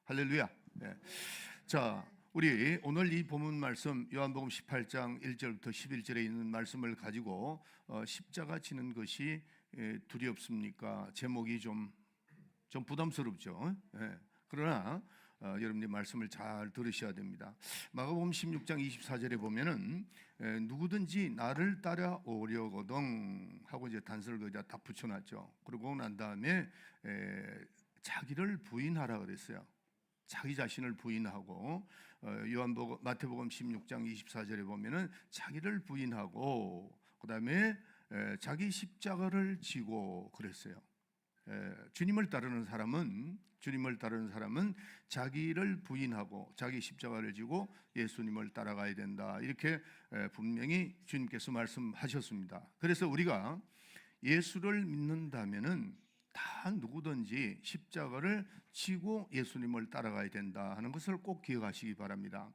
할렐루야. 예. 자, 우리 오늘 이 본문 말씀 요한복음 18장 1절부터 11절에 있는 말씀을 가지고 십자가 지는 것이 두렵습니까? 제목이 좀 부담스럽죠. 예. 그러나 여러분들 말씀을 잘 들으셔야 됩니다. 마가복음 16장 24절에 보면은 누구든지 나를 따라오려거든 하고 이제 단서를 거기다 딱 붙여놨죠. 그러고 난 다음에 자기를 부인하라 그랬어요. 자기 자신을 부인하고 마태복음 16장 24절에 보면은 자기를 부인하고 그다음에 자기 십자가를 지고 그랬어요. 주님을 따르는 사람은 자기를 부인하고 자기 십자가를 지고 예수님을 따라가야 된다. 이렇게 분명히 주님께서 말씀하셨습니다. 그래서 우리가 예수를 믿는다면은 다 누구든지 십자가를 지고 예수님을 따라가야 된다 하는 것을 꼭 기억하시기 바랍니다.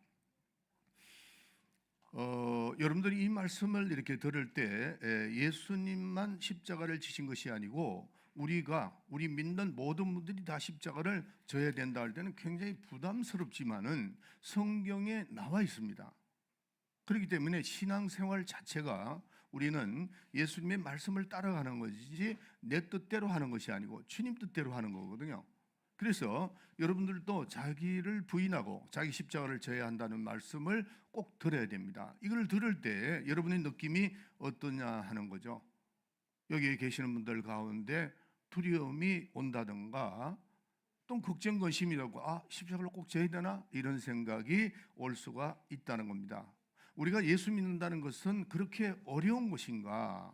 여러분들이 이 말씀을 이렇게 들을 때 예수님만 십자가를 지신 것이 아니고 우리 믿는 모든 분들이 다 십자가를 져야 된다 할 때는 굉장히 부담스럽지만은 성경에 나와 있습니다. 그렇기 때문에 신앙생활 자체가 우리는 예수님의 말씀을 따라가는 것이지 내 뜻대로 하는 것이 아니고 주님 뜻대로 하는 거거든요. 그래서 여러분들도 자기를 부인하고 자기 십자가를 져야 한다는 말씀을 꼭 들어야 됩니다. 이걸 들을 때 여러분의 느낌이 어떠냐 하는 거죠. 여기 계시는 분들 가운데 두려움이 온다든가 또 걱정 근심이라고 십자가를 꼭 져야 되나 이런 생각이 올 수가 있다는 겁니다. 우리가 예수 믿는다는 것은 그렇게 어려운 것인가?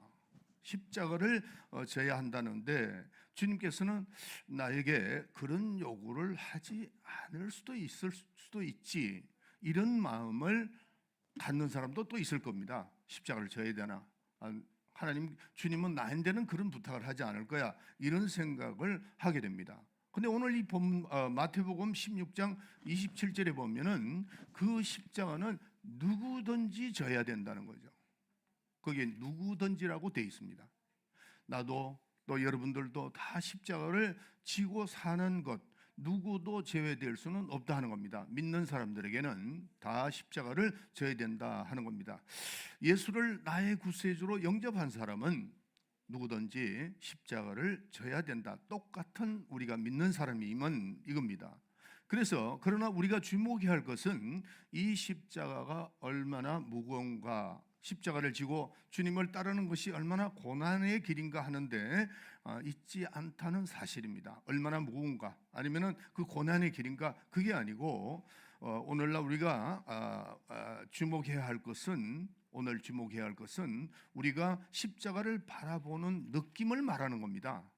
십자가를 져야 한다는데 주님께서는 나에게 그런 요구를 하지 않을 수도 있을 수도 있지 이런 마음을 갖는 사람도 또 있을 겁니다. 십자가를 져야 되나? 하나님 주님은 나한테는 그런 부탁을 하지 않을 거야 이런 생각을 하게 됩니다. 근데 오늘 이 마태복음 16장 27절에 보면은 그 십자가는 누구든지 져야 된다는 거죠. 거기에 누구든지라고 되어 있습니다. 나도 또 여러분들도 다 십자가를 지고 사는 것 누구도 제외될 수는 없다 하는 겁니다. 믿는 사람들에게는 다 십자가를 져야 된다 하는 겁니다. 예수를 나의 구세주로 영접한 사람은 누구든지 십자가를 져야 된다. 똑같은 우리가 믿는 사람이면 이겁니다. 그러나 우리가 주목해야 할 것은 이 십자가가 얼마나 무거운가, 십자가를 지고 주님을 따르는 것이 얼마나 고난의 길인가 하는데 있지 않다는 사실입니다. 얼마나 무거운가, 아니면은 그 고난의 길인가, 그게 아니고 오늘날 우리가 주목해야 할 것은 우리가 십자가를 바라보는 느낌을 말하는 겁니다.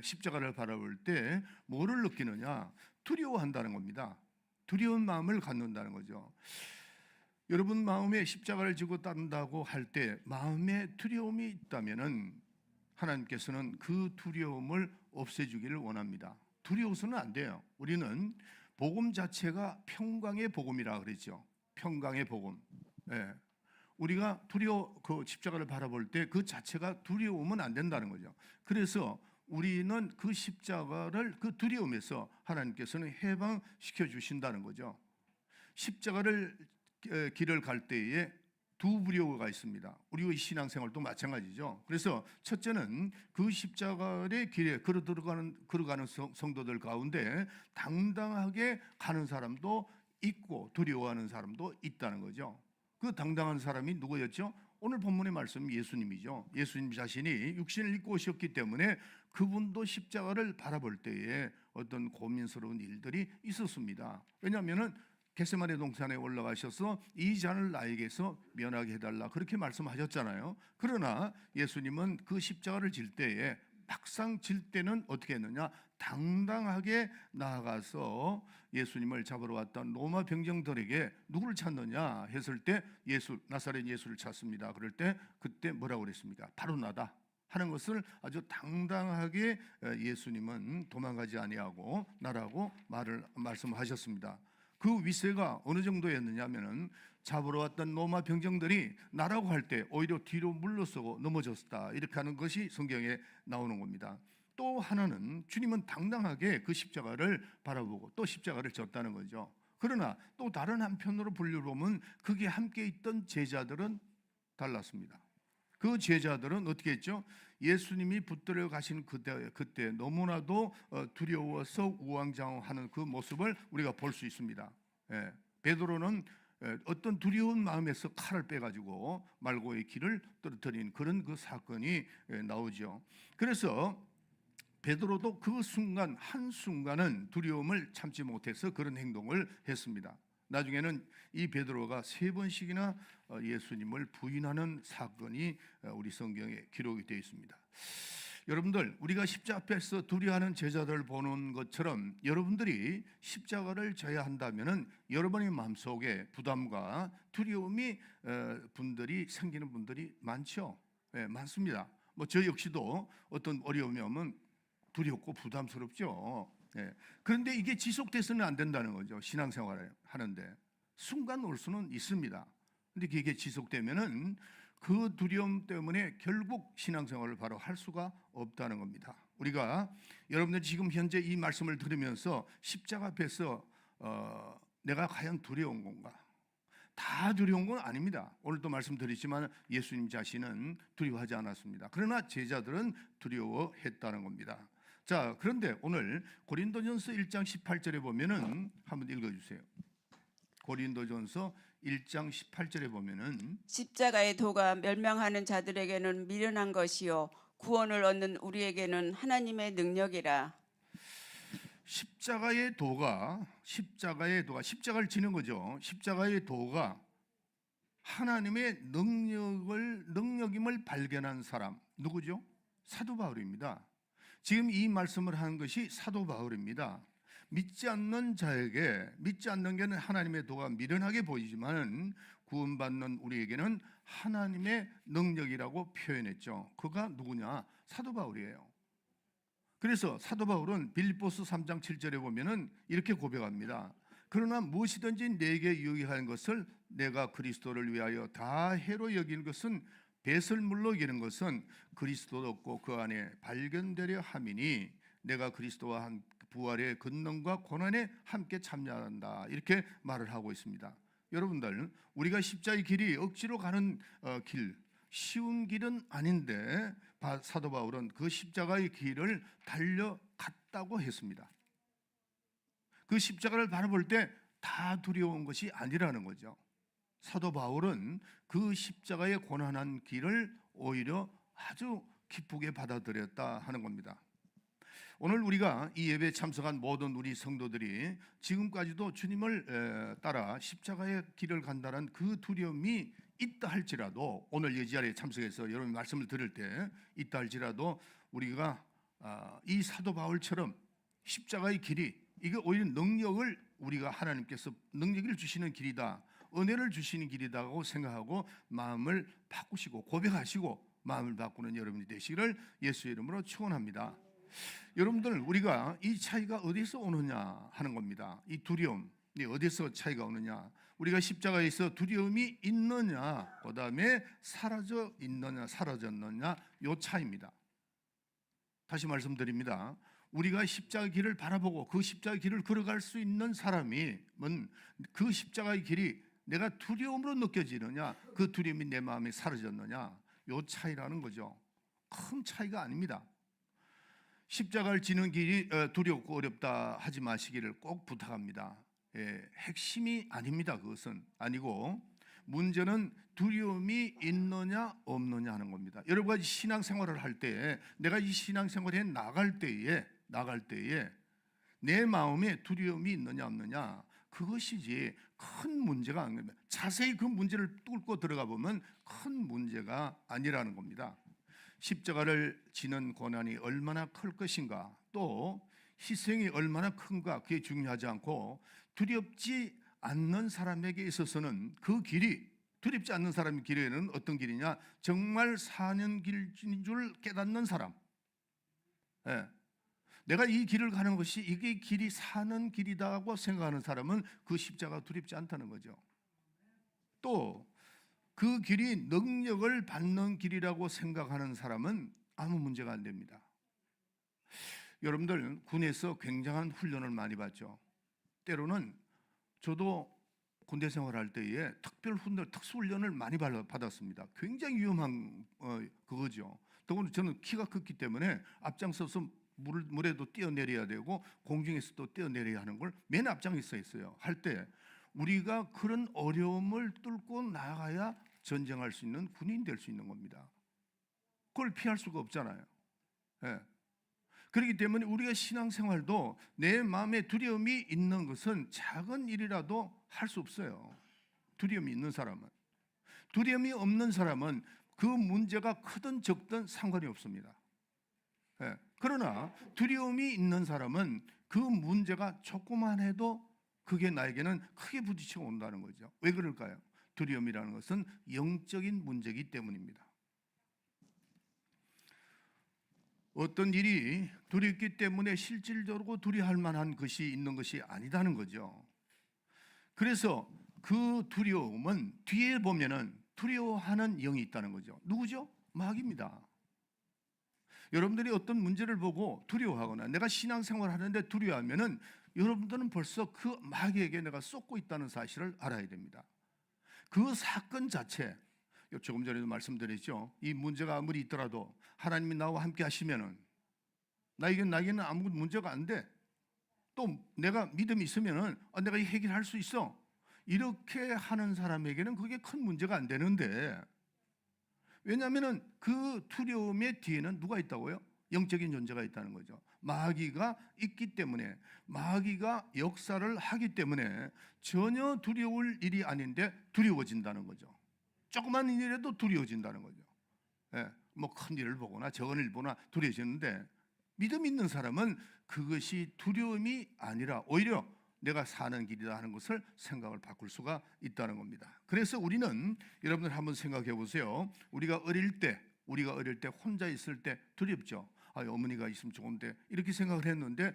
십자가를 바라볼 때 뭐를 느끼느냐? 두려워한다는 겁니다. 두려운 마음을 갖는다는 거죠. 여러분 마음에 십자가를 지고 따른다고 할 때 마음에 두려움이 있다면은 하나님께서는 그 두려움을 없애주기를 원합니다. 두려워서는 안 돼요. 우리는 복음 자체가 평강의 복음이라 그랬죠. 평강의 복음. 우리가 그 십자가를 바라볼 때 그 자체가 두려우면 안 된다는 거죠. 그래서 우리는 그 십자가를 그 두려움에서 하나님께서는 해방시켜 주신다는 거죠. 십자가를 길을 갈 때에 두 부류가 있습니다. 우리의 신앙생활도 마찬가지죠. 그래서 첫째는 그 십자가의 길에 걸어가는 성도들 가운데 당당하게 가는 사람도 있고 두려워하는 사람도 있다는 거죠. 그 당당한 사람이 누구였죠? 오늘 본문의 말씀 예수님이죠. 예수님 자신이 육신을 입고 오셨기 때문에 그분도 십자가를 바라볼 때에 어떤 고민스러운 일들이 있었습니다. 왜냐하면은 겟세마네 동산에 올라가셔서 이 잔을 나에게서 면하게 해달라 그렇게 말씀하셨잖아요. 그러나 예수님은 그 십자가를 질 때에 막상 질 때는 어떻게 했느냐? 당당하게 나아가서 예수님을 잡으러 왔던 로마 병정들에게 누구를 찾느냐 했을 때 나사렛 예수를 찾습니다. 그럴 때 그때 뭐라고 그랬습니까? 바로 나다 하는 것을 아주 당당하게 예수님은 도망가지 아니하고 나라고 말씀하셨습니다. 그 위세가 어느 정도였느냐면은 잡으러 왔던 로마 병정들이 나라고 할 때 오히려 뒤로 물러서고 넘어졌다 이렇게 하는 것이 성경에 나오는 겁니다. 또 하나는 주님은 당당하게 그 십자가를 바라보고 또 십자가를 졌다는 거죠. 그러나 또 다른 한편으로 분류보면 거기에 함께 있던 제자들은 달랐습니다. 그 제자들은 어떻게 했죠? 예수님이 붙들어 가신 그때 너무나도 두려워서 우왕좌왕하는 그 모습을 우리가 볼 수 있습니다. 예, 베드로는 어떤 두려운 마음에서 칼을 빼가지고 말고의 길을 떨어뜨린 그런 그 사건이 나오죠. 그래서 베드로도 그 순간 한순간은 두려움을 참지 못해서 그런 행동을 했습니다. 나중에는 이 베드로가 3번씩이나 예수님을 부인하는 사건이 우리 성경에 기록이 되어 있습니다. 여러분들, 우리가 십자가 앞에서 두려워하는 제자들을 보는 것처럼 여러분들이 십자가를 져야 한다면은 여러분의 마음속에 부담과 두려움이 분들이 생기는 분들이 많죠. 네, 많습니다. 뭐 저 역시도 어떤 어려움이 오면 두렵고 부담스럽죠. 네. 그런데 이게 지속돼서는 안 된다는 거죠. 신앙생활을 하는데 순간 올 수는 있습니다. 근데 이게 지속되면은 그 두려움 때문에 결국 신앙생활을 바로 할 수가 없다는 겁니다. 우리가 여러분들 지금 현재 이 말씀을 들으면서 십자가 앞에서 내가 과연 두려운 건가? 다 두려운 건 아닙니다. 오늘도 말씀드렸지만 예수님 자신은 두려워하지 않았습니다. 그러나 제자들은 두려워했다는 겁니다. 자, 그런데 오늘 고린도전서 1장 18절에 보면은 한번 읽어주세요. 고린도전서 1장 18절에 보면은 십자가의 도가 멸망하는 자들에게는 미련한 것이요 구원을 얻는 우리에게는 하나님의 능력이라. 십자가의 도가 십자가를 지는 거죠. 십자가의 도가 하나님의 능력임을 발견한 사람 누구죠? 사도 바울입니다. 지금 이 말씀을 하는 것이 사도 바울입니다. 믿지 않는 자에게, 믿지 않는 게는 하나님의 도가 미련하게 보이지만 구원받는 우리에게는 하나님의 능력이라고 표현했죠. 그가 누구냐? 사도 바울이에요. 그래서 사도 바울은 빌립보서 3장 7절에 보면은 이렇게 고백합니다. 그러나 무엇이든지 내게 유익한 것을 내가 그리스도를 위하여 다 해로 여기는 것은 배설물로 여기는 것은 그리스도도 없고 그 안에 발견되려 함이니 내가 그리스도와 한 부활의 권능과 고난에 함께 참여한다. 이렇게 말을 하고 있습니다. 여러분들, 우리가 십자의 길이 억지로 가는 길, 쉬운 길은 아닌데 사도 바울은 그 십자가의 길을 달려갔다고 했습니다. 그 십자가를 바라볼 때 다 두려운 것이 아니라는 거죠. 사도 바울은 그 십자가의 고난한 길을 오히려 아주 기쁘게 받아들였다 하는 겁니다. 오늘 우리가 이 예배에 참석한 모든 우리 성도들이 지금까지도 주님을 따라 십자가의 길을 간다는 그 두려움이 있다 할지라도 오늘 이 자리에 참석해서 여러분 말씀을 들을 때 있다 할지라도 우리가 이 사도 바울처럼 십자가의 길이 이게 오히려 능력을 우리가 하나님께서 능력을 주시는 길이다, 은혜를 주시는 길이다고 생각하고 마음을 바꾸시고 고백하시고 마음을 바꾸는 여러분이 되시기를 예수의 이름으로 축원합니다. 여러분들, 우리가 이 차이가 어디서 오느냐 하는 겁니다. 이 두려움이 어디서 차이가 오느냐, 우리가 십자가에서 두려움이 있느냐, 그 다음에 사라져 있느냐 사라졌느냐, 요 차이입니다. 다시 말씀드립니다. 우리가 십자가의 길을 바라보고 그 십자가의 길을 걸어갈 수 있는 사람이면 그 십자가의 길이 내가 두려움으로 느껴지느냐, 그 두려움이 내 마음에 사라졌느냐, 요 차이라는 거죠. 큰 차이가 아닙니다. 십자가를 지는 길이 두렵고 어렵다 하지 마시기를 꼭 부탁합니다. 핵심이 아닙니다. 그것은 아니고 문제는 두려움이 있느냐 없느냐 하는 겁니다. 여러 가지 신앙생활을 할 때 내가 이 신앙생활에 나갈 때에 내 마음에 두려움이 있느냐 없느냐, 그것이지 큰 문제가 아닙니다. 자세히 그 문제를 뚫고 들어가 보면 큰 문제가 아니라는 겁니다. 십자가를 지는 고난이 얼마나 클 것인가, 또 희생이 얼마나 큰가, 그게 중요하지 않고 두렵지 않는 사람에게 있어서는 그 길이, 두렵지 않는 사람의 길에는 어떤 길이냐, 정말 사는 길인 줄 깨닫는 사람. 내가 이 길을 가는 것이 이게 길이 사는 길이다고 생각하는 사람은 그 십자가 두렵지 않다는 거죠. 또 그 길이 능력을 받는 길이라고 생각하는 사람은 아무 문제가 안 됩니다. 여러분들 군에서 굉장한 훈련을 많이 받죠. 때로는 저도 군대 생활할 때에 특별 훈련, 특수 훈련을 많이 받았습니다. 굉장히 위험한 그거죠. 더구나 저는 키가 컸기 때문에 앞장서서 물에도 뛰어내려야 되고 공중에서도 뛰어내려야 하는 걸 맨 앞장에 서 있어요. 할 때 우리가 그런 어려움을 뚫고 나가야 전쟁할 수 있는 군인 될 수 있는 겁니다. 그걸 피할 수가 없잖아요. 예. 그렇기 때문에 우리가 신앙생활도 내 마음에 두려움이 있는 것은 작은 일이라도 할 수 없어요. 두려움이 있는 사람은. 두려움이 없는 사람은 그 문제가 크든 적든 상관이 없습니다. 예. 그러나 두려움이 있는 사람은 그 문제가 조그만 해도 그게 나에게는 크게 부딪혀 온다는 거죠. 왜 그럴까요? 두려움이라는 것은 영적인 문제이기 때문입니다. 어떤 일이 두렵기 때문에 실질적으로 두려워할 만한 것이 있는 것이 아니다는 거죠. 그래서 그 두려움은 뒤에 보면은 두려워하는 영이 있다는 거죠. 누구죠? 마귀입니다. 여러분들이 어떤 문제를 보고 두려워하거나 내가 신앙생활을 하는데 두려워하면은 여러분들은 벌써 그 마귀에게 내가 쏟고 있다는 사실을 알아야 됩니다. 그 사건 자체, 조금 전에도 말씀드렸죠. 이 문제가 아무리 있더라도 하나님이 나와 함께 하시면은 나에게는 아무 문제가 안 돼. 또 내가 믿음이 있으면은 내가 해결할 수 있어. 이렇게 하는 사람에게는 그게 큰 문제가 안 되는데, 왜냐하면은 그 두려움의 뒤에는 누가 있다고요? 영적인 존재가 있다는 거죠. 마귀가 있기 때문에, 마귀가 역사를 하기 때문에 전혀 두려울 일이 아닌데 두려워진다는 거죠. 조그만 일이라도 두려워진다는 거죠. 예, 뭐 큰 일을 보거나 적은 일을 보나 두려워지는데, 믿음 있는 사람은 그것이 두려움이 아니라 오히려 내가 사는 길이다 하는 것을 생각을 바꿀 수가 있다는 겁니다. 그래서 우리는 여러분들 한번 생각해 보세요. 우리가 어릴 때 혼자 있을 때 두렵죠. 어머니가 있으면 좋은데 이렇게 생각을 했는데,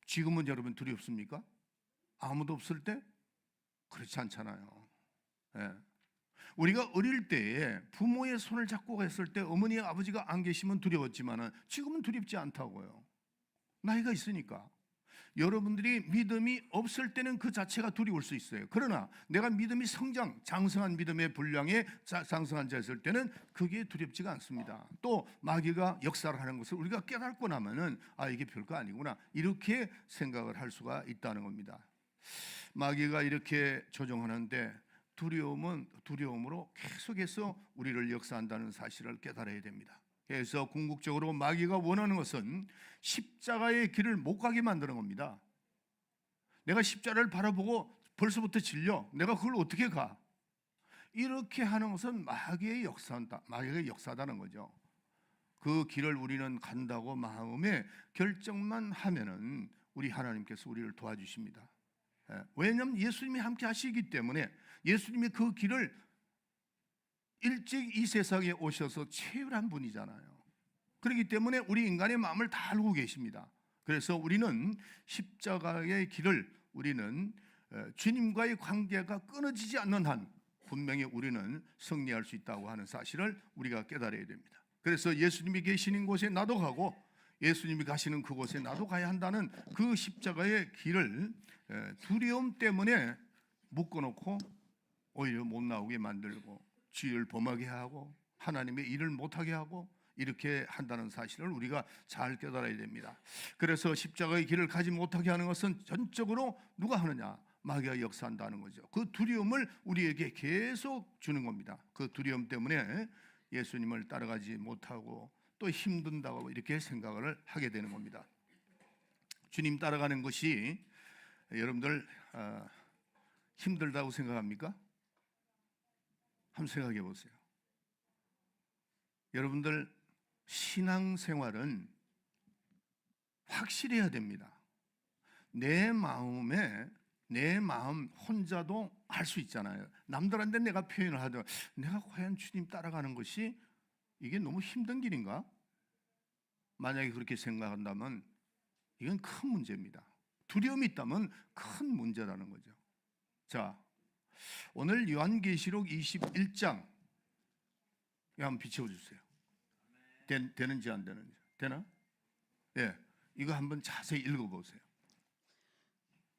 지금은 여러분 두렵습니까? 아무도 없을 때? 그렇지 않잖아요. 예. 우리가 어릴 때에 부모의 손을 잡고 갔을 때 어머니 아버지가 안 계시면 두려웠지만은 지금은 두렵지 않다고요. 나이가 있으니까. 여러분들이 믿음이 없을 때는 그 자체가 두려울 수 있어요. 그러나 내가 믿음이 장성한 믿음의 분량에 장성한 자였을 때는 그게 두렵지가 않습니다. 또 마귀가 역사를 하는 것을 우리가 깨닫고 나면은 이게 별거 아니구나, 이렇게 생각을 할 수가 있다는 겁니다. 마귀가 이렇게 조종하는데 두려움은 두려움으로 계속해서 우리를 역사한다는 사실을 깨달아야 됩니다. 그래서 궁극적으로 마귀가 원하는 것은 십자가의 길을 못 가게 만드는 겁니다. 내가 십자가를 바라보고 벌써부터 질려. 내가 그걸 어떻게 가? 이렇게 하는 것은 마귀의 역사다는 거죠. 그 길을 우리는 간다고 마음에 결정만 하면은 우리 하나님께서 우리를 도와주십니다. 왜냐하면 예수님이 함께 하시기 때문에, 예수님이 그 길을 일찍 이 세상에 오셔서 체휼한 분이잖아요. 그렇기 때문에 우리 인간의 마음을 다 알고 계십니다. 그래서 우리는 십자가의 길을 우리는 주님과의 관계가 끊어지지 않는 한 분명히 우리는 승리할 수 있다고 하는 사실을 우리가 깨달아야 됩니다. 그래서 예수님이 계시는 곳에 나도 가고 예수님이 가시는 그곳에 나도 가야 한다는 그 십자가의 길을 두려움 때문에 묶어놓고 오히려 못 나오게 만들고 죄를 범하게 하고 하나님의 일을 못하게 하고 이렇게 한다는 사실을 우리가 잘 깨달아야 됩니다. 그래서 십자가의 길을 가지 못하게 하는 것은 전적으로 누가 하느냐? 마귀가 역사한다는 거죠. 그 두려움을 우리에게 계속 주는 겁니다. 그 두려움 때문에 예수님을 따라가지 못하고 또 힘든다고 이렇게 생각을 하게 되는 겁니다. 주님 따라가는 것이 여러분들 힘들다고 생각합니까? 한번 생각해 보세요. 여러분들 신앙생활은 확실해야 됩니다. 내 마음 혼자도 할 수 있잖아요. 남들한테 내가 표현을 하든 내가 과연 주님 따라가는 것이 이게 너무 힘든 길인가? 만약에 그렇게 생각한다면 이건 큰 문제입니다. 두려움이 있다면 큰 문제라는 거죠. 자, 오늘 요한계시록 21장 한번 비춰주세요. 되는지 안 되는지. 되나? 예, 이거 한번 자세히 읽어보세요.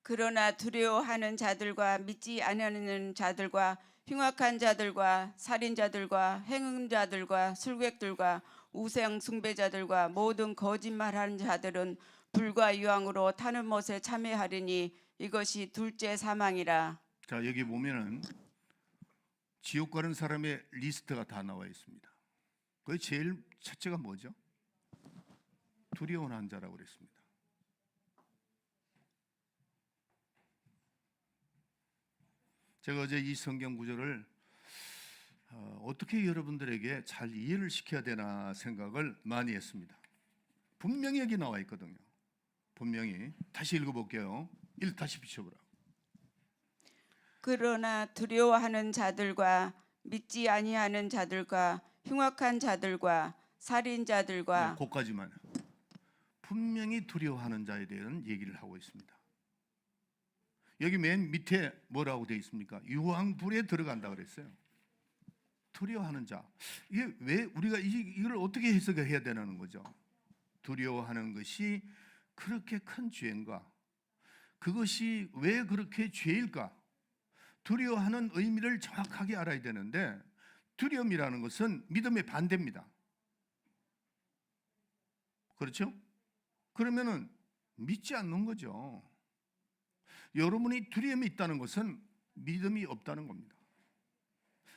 그러나 두려워하는 자들과 믿지 않는 자들과 흉악한 자들과 살인자들과 행음자들과 술객들과 우상 숭배자들과 모든 거짓말하는 자들은 불과 유황으로 타는 못에 참여하리니 이것이 둘째 사망이라. 자, 여기 보면은 지옥 가는 사람의 리스트가 다 나와 있습니다. 그 제일 첫째가 뭐죠? 두려워하는 자라고 그랬습니다. 제가 어제 이 성경 구절을 어떻게 여러분들에게 잘 이해를 시켜야 되나 생각을 많이 했습니다. 분명히 여기 나와 있거든요. 분명히 다시 읽어볼게요. 다시 비춰보라. 그러나 두려워하는 자들과 믿지 아니하는 자들과 흉악한 자들과 살인자들과 거기까지만. 분명히 두려워하는 자에 대한 얘기를 하고 있습니다. 여기 맨 밑에 뭐라고 되어 있습니까? 유황불에 들어간다 그랬어요. 두려워하는 자. 이게 왜 우리가 이걸 어떻게 해석을 해야 되는 거죠? 두려워하는 것이 그렇게 큰 죄인가? 그것이 왜 그렇게 죄일까? 두려워하는 의미를 정확하게 알아야 되는데, 두려움이라는 것은 믿음의 반대입니다. 그렇죠? 그러면은 믿지 않는 거죠. 여러분이 두려움이 있다는 것은 믿음이 없다는 겁니다.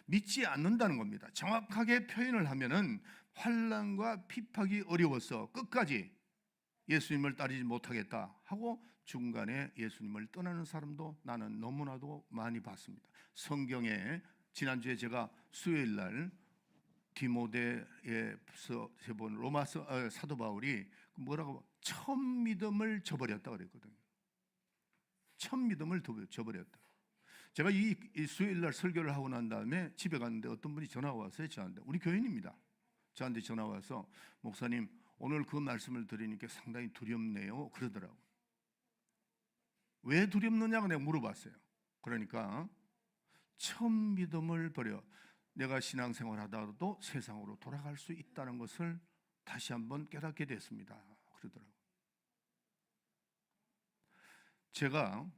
믿지 않는다는 겁니다. 정확하게 표현을 하면은 환난과 핍박이 어려워서 끝까지 예수님을 따르지 못하겠다 하고 중간에 예수님을 떠나는 사람도 나는 너무나도 많이 봤습니다. 성경에 지난주에 제가 수요일 날 디모데에서 본 로마서 사도 바울이 뭐라고 첫 믿음을 저버렸다 그랬거든요. 첫 믿음을 저버렸다. 제가 이 수요일 날 설교를 하고 난 다음에 집에 갔는데 어떤 분이 전화가 왔어요. 저한테. 우리 교인입니다. 저한테 전화 와서 목사님 오늘 그 말씀을 들으니까 상당히 두렵네요 그러더라고요. 왜 두렵느냐고 내가 물어봤어요. 그러니까 첫 믿음을 버려 내가 신앙생활 하다가도 세상으로 돌아갈 수 있다는 것을 다시 한번 깨닫게 됐습니다 그러더라고요. 제가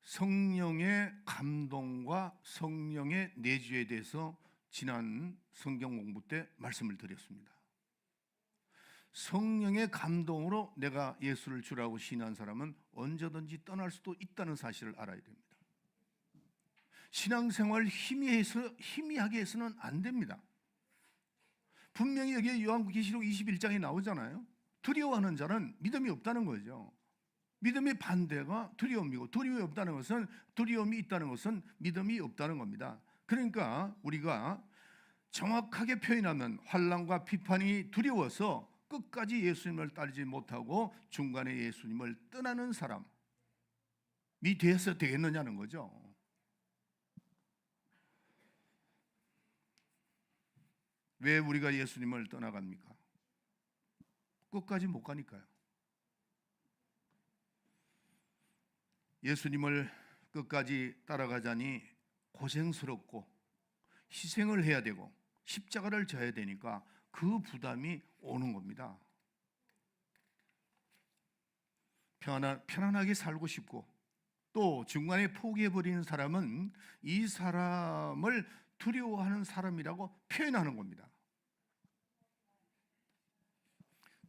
성령의 감동과 성령의 내주에 대해서 지난 성경 공부 때 말씀을 드렸습니다. 성령의 감동으로 내가 예수를 주라고 신한 사람은 언제든지 떠날 수도 있다는 사실을 알아야 됩니다. 신앙생활 희미하게 해서는 안 됩니다. 분명히 여기 요한계시록 21장에 나오잖아요. 두려워하는 자는 믿음이 없다는 거죠. 믿음의 반대가 두려움이고, 두려움이 없다는 것은, 두려움이 있다는 것은 믿음이 없다는 겁니다. 그러니까 우리가 정확하게 표현하면 환난과 비판이 두려워서 끝까지 예수님을 따르지 못하고 중간에 예수님을 떠나는 사람이 돼서 되겠느냐는 거죠. 왜 우리가 예수님을 떠나갑니까? 끝까지 못 가니까요. 예수님을 끝까지 따라가자니 고생스럽고 희생을 해야 되고 십자가를 져야 되니까 그 부담이 오는 겁니다. 편안하게 살고 싶고 또 중간에 포기해버리는 사람은 이 사람을 두려워하는 사람이라고 표현하는 겁니다.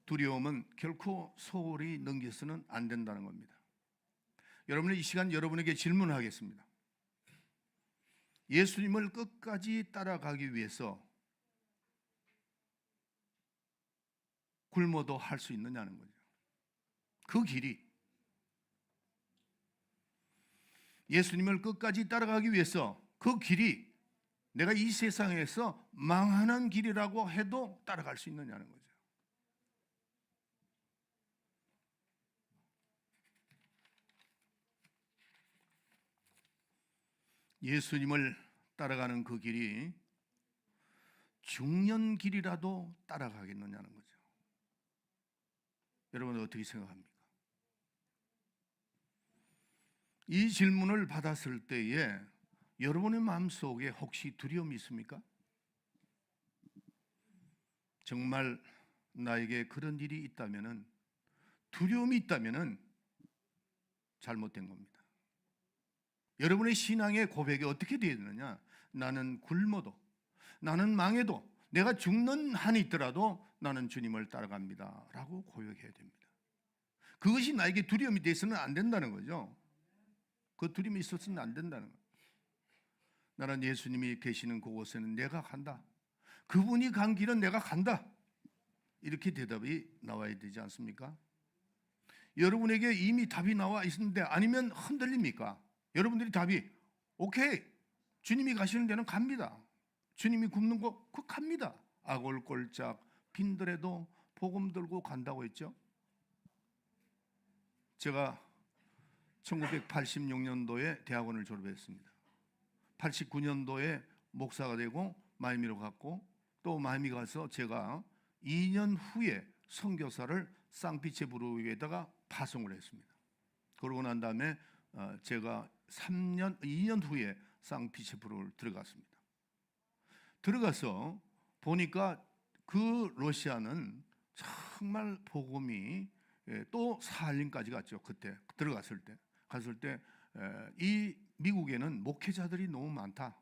두려움은 결코 소홀히 넘겨서는 안 된다는 겁니다. 여러분은 이 시간 여러분에게 질문하겠습니다. 예수님을 끝까지 따라가기 위해서 굶어도 할 수 있느냐는 거죠. 그 길이 예수님을 끝까지 따라가기 위해서 그 길이 내가 이 세상에서 망하는 길이라고 해도 따라갈 수 있느냐는 거죠. 예수님을 따라가는 그 길이 죽는 길이라도 따라가겠느냐는 거죠. 여러분 어떻게 생각합니까? 이 질문을 받았을 때에 여러분의 마음속에 혹시 두려움이 있습니까? 정말 나에게 그런 일이 있다면은, 두려움이 있다면은 잘못된 겁니다. 여러분의 신앙의 고백이 어떻게 되어야 되느냐? 나는 굶어도, 나는 망해도, 내가 죽는 한이 있더라도 나는 주님을 따라갑니다 라고 고백해야 됩니다. 그것이 나에게 두려움이 돼서는 안 된다는 거죠. 그 두려움이 있었으면 안 된다는 거예요. 나는 예수님이 계시는 그곳에는 내가 간다. 그분이 간 길은 내가 간다. 이렇게 대답이 나와야 되지 않습니까? 여러분에게 이미 답이 나와 있는데 아니면 흔들립니까? 여러분들이 답이 오케이, 주님이 가시는 데는 갑니다. 주님이 굽는 곳 그 갑니다. 아골골짝 빈들에도 복음 들고 간다고 했죠. 제가 1986년도에 대학원을 졸업했습니다. 89년도에 목사가 되고 마이미로 갔고, 또 마이미 가서 제가 2년 후에 선교사를 상피체부르에다가 파송을 했습니다. 그러고 난 다음에 제가 2년 후에 상피체부르를 들어갔습니다. 들어가서 보니까 그 러시아는 정말 복음이 또 사할림까지 갔죠. 그때 들어갔을 때 이 미국에는 목회자들이 너무 많다.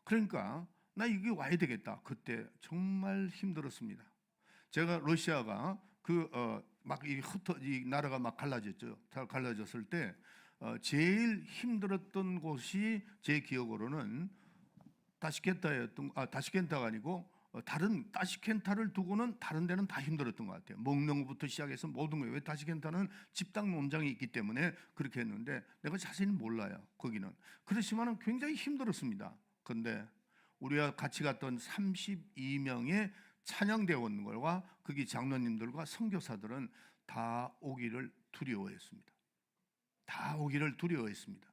그러니까 나 여기 와야 되겠다. 그때 정말 힘들었습니다. 제가 러시아가 이 나라가 막 갈라졌죠. 갈라졌을 때 제일 힘들었던 곳이 제 기억으로는 타시켄타가 아니고 다른 타시켄타를 두고는 다른 데는 다 힘들었던 것 같아요. 먹는 것부터 시작해서 모든 거예요. 왜 타시켄타는 집단 농장이 있기 때문에 그렇게 했는데 내가 자세히는 몰라요. 거기는 그렇지만은 굉장히 힘들었습니다. 그런데 우리가 같이 갔던 32명의 찬양대원들과 거기 장로님들과 선교사들은 다 오기를 두려워했습니다. 다 오기를 두려워했습니다.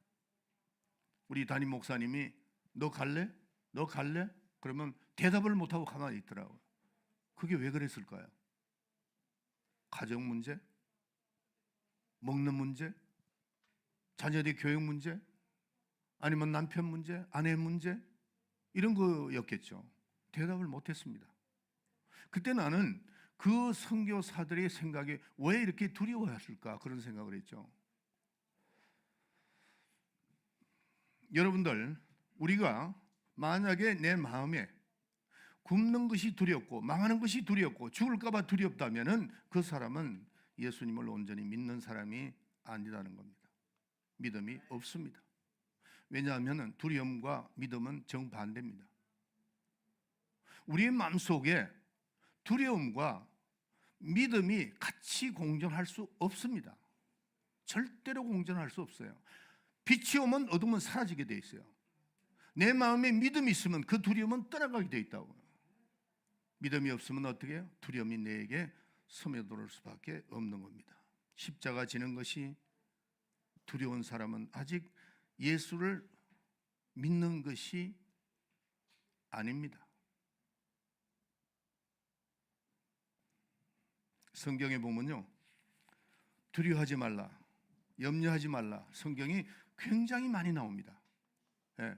우리 담임 목사님이 너 갈래? 너 갈래? 그러면 대답을 못하고 가만히 있더라고요. 그게 왜 그랬을까요? 가정 문제? 먹는 문제? 자녀들의 교육 문제? 아니면 남편 문제? 아내 문제? 이런 거였겠죠. 대답을 못했습니다. 그때 나는 그 선교사들의 생각에 왜 이렇게 두려워했을까 그런 생각을 했죠. 여러분들, 우리가 만약에 내 마음에 굶는 것이 두렵고 망하는 것이 두렵고 죽을까 봐 두렵다면은 그 사람은 예수님을 온전히 믿는 사람이 아니라는 겁니다. 믿음이 없습니다. 왜냐하면 두려움과 믿음은 정반대입니다. 우리의 마음속에 두려움과 믿음이 같이 공존할 수 없습니다. 절대로 공존할 수 없어요. 빛이 오면 어둠은 사라지게 돼 있어요. 내 마음에 믿음이 있으면 그 두려움은 떠나가게 돼 있다고요. 믿음이 없으면 어떻게 해요? 두려움이 내게 스며들 수밖에 없는 겁니다. 십자가 지는 것이 두려운 사람은 아직 예수를 믿는 것이 아닙니다. 성경에 보면요, 두려워하지 말라, 염려하지 말라, 성경이 굉장히 많이 나옵니다. 예.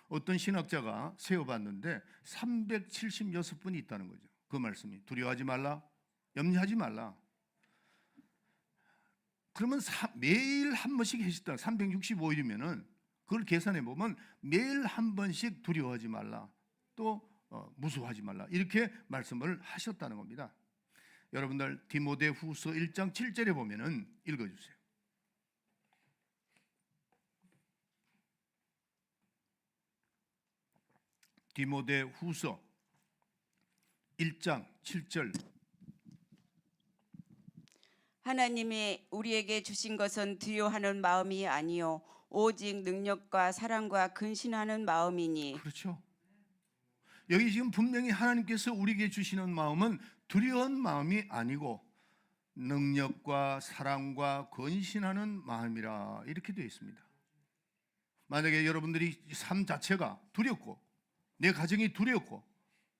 어떤 신학자가 세어봤는데 376번이 있다는 거죠. 그 말씀이 두려워하지 말라, 염려하지 말라. 그러면 매일 한 번씩 하셨다. 365일이면은 그걸 계산해 보면 매일 한 번씩 두려워하지 말라, 또 무서워하지 말라, 이렇게 말씀을 하셨다는 겁니다. 여러분들 디모데후서 1장 7절에 보면은 읽어주세요. 디모데후서 1장 7절. 하나님이 우리에게 주신 것은 두려워하는 마음이 아니요 오직 능력과 사랑과 근신하는 마음이니. 그렇죠. 여기 지금 분명히 하나님께서 우리에게 주시는 마음은 두려운 마음이 아니고 능력과 사랑과 근신하는 마음이라 이렇게 되어 있습니다. 만약에 여러분들이 삶 자체가 두렵고 내 가정이 두렵고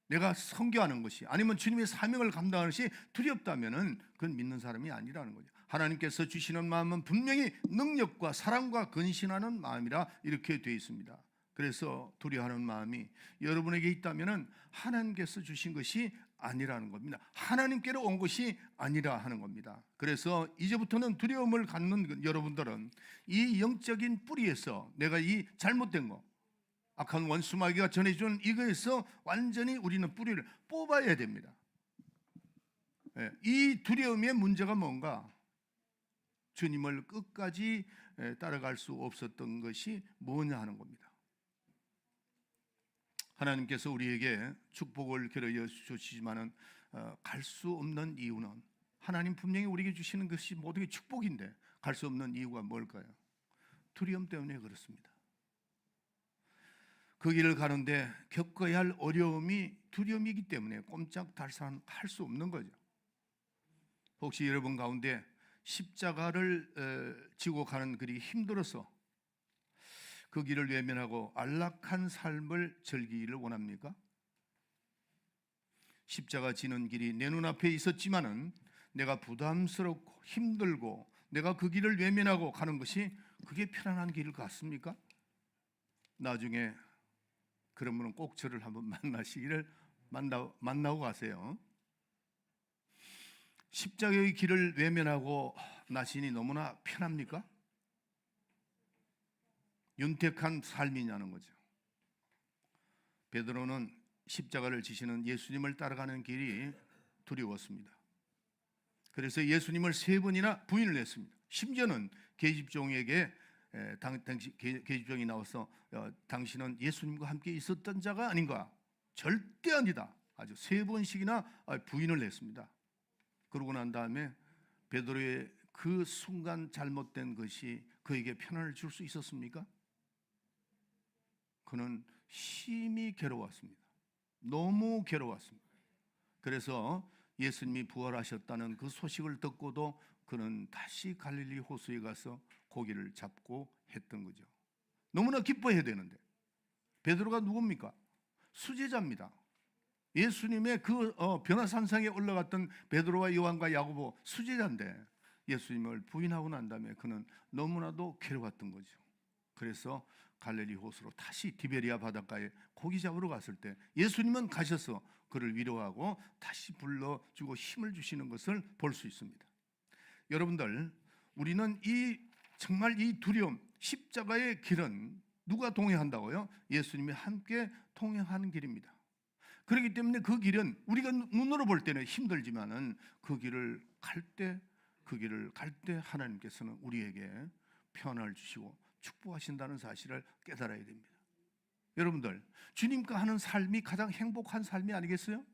내가 선교하는 것이 아니면 주님의 사명을 감당하는 것이 두렵다면은 그건 믿는 사람이 아니라는 거죠. 하나님께서 주시는 마음은 분명히 능력과 사랑과 근신하는 마음이라 이렇게 되어 있습니다. 그래서 두려워하는 마음이 여러분에게 있다면 하나님께서 주신 것이 아니라는 겁니다. 하나님께로 온 것이 아니라 하는 겁니다. 그래서 이제부터는 두려움을 갖는 여러분들은 이 영적인 뿌리에서 내가 이 잘못된 거, 악한 원수마귀가 전해준 이거에서 완전히 우리는 뿌리를 뽑아야 됩니다. 이 두려움의 문제가 뭔가? 주님을 끝까지 따라갈 수 없었던 것이 뭐냐 하는 겁니다. 하나님께서 우리에게 축복을 겨루어 주시지만은 갈 수 없는 이유는, 하나님 분명히 우리에게 주시는 것이 모든 게 축복인데 갈 수 없는 이유가 뭘까요? 두려움 때문에 그렇습니다. 그 길을 가는데 겪어야 할 어려움이 두려움이기 때문에 꼼짝달싹 할 수 없는 거죠. 혹시 여러분 가운데 십자가를 지고 가는 길이 힘들어서 그 길을 외면하고 안락한 삶을 즐기기를 원합니까? 십자가 지는 길이 내 눈앞에 있었지만은 내가 부담스럽고 힘들고 내가 그 길을 외면하고 가는 것이 그게 편안한 길 같습니까? 나중에 그런 분은 꼭 저를 한번 만나시기를 만나고 가세요. 십자가의 길을 외면하고 나시니 너무나 편합니까? 윤택한 삶이냐는 거죠. 베드로는 십자가를 지시는 예수님을 따라가는 길이 두려웠습니다. 그래서 예수님을 3번이나 부인을 했습니다. 심지어는 계집종에게 계집종이 나와서 당신은 예수님과 함께 있었던 자가 아닌가? 절대 아니다. 아주 3번씩이나 부인을 했습니다. 그러고 난 다음에 베드로의 그 순간 잘못된 것이 그에게 편안을 줄 수 있었습니까? 그는 심히 괴로웠습니다. 너무 괴로웠습니다. 그래서 예수님이 부활하셨다는 그 소식을 듣고도 그는 다시 갈릴리 호수에 가서 고기를 잡고 했던 거죠. 너무나 기뻐해야 되는데 베드로가 누굽니까? 수제자입니다. 예수님의 그 변화산상에 올라갔던 베드로와 요한과 야고보 수제자인데 예수님을 부인하고 난 다음에 그는 너무나도 괴로웠던 거죠. 그래서 갈릴리 호수로 다시 디베리아 바닷가에 고기 잡으러 갔을 때 예수님은 가셔서 그를 위로하고 다시 불러주고 힘을 주시는 것을 볼 수 있습니다. 여러분들, 우리는 정말 이 두려움, 십자가의 길은 누가 동행한다고요? 예수님이 함께 동행하는 길입니다. 그렇기 때문에 그 길은 우리가 눈으로 볼 때는 힘들지만은 그 길을 갈 때 하나님께서는 우리에게 평안을 주시고 축복하신다는 사실을 깨달아야 됩니다. 여러분들, 주님과 하는 삶이 가장 행복한 삶이 아니겠어요?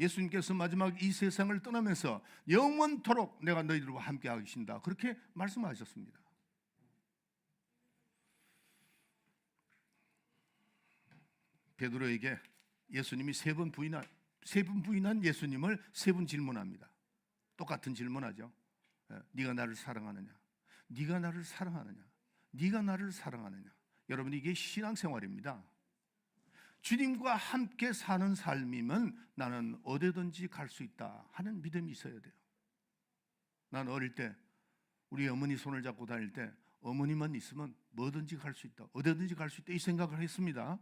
예수님께서 마지막 이 세상을 떠나면서 영원토록 내가 너희들과 함께 하신다, 그렇게 말씀하셨습니다. 베드로에게 예수님이 3번 부인한 예수님을 3번 질문합니다. 똑같은 질문하죠. 네가 나를 사랑하느냐? 네가 나를 사랑하느냐? 네가 나를 사랑하느냐? 여러분, 이게 신앙생활입니다. 주님과 함께 사는 삶이면 나는 어디든지 갈 수 있다 하는 믿음이 있어야 돼요. 난 어릴 때 우리 어머니 손을 잡고 다닐 때 어머니만 있으면 뭐든지 갈 수 있다, 어디든지 갈 수 있다, 이 생각을 했습니다.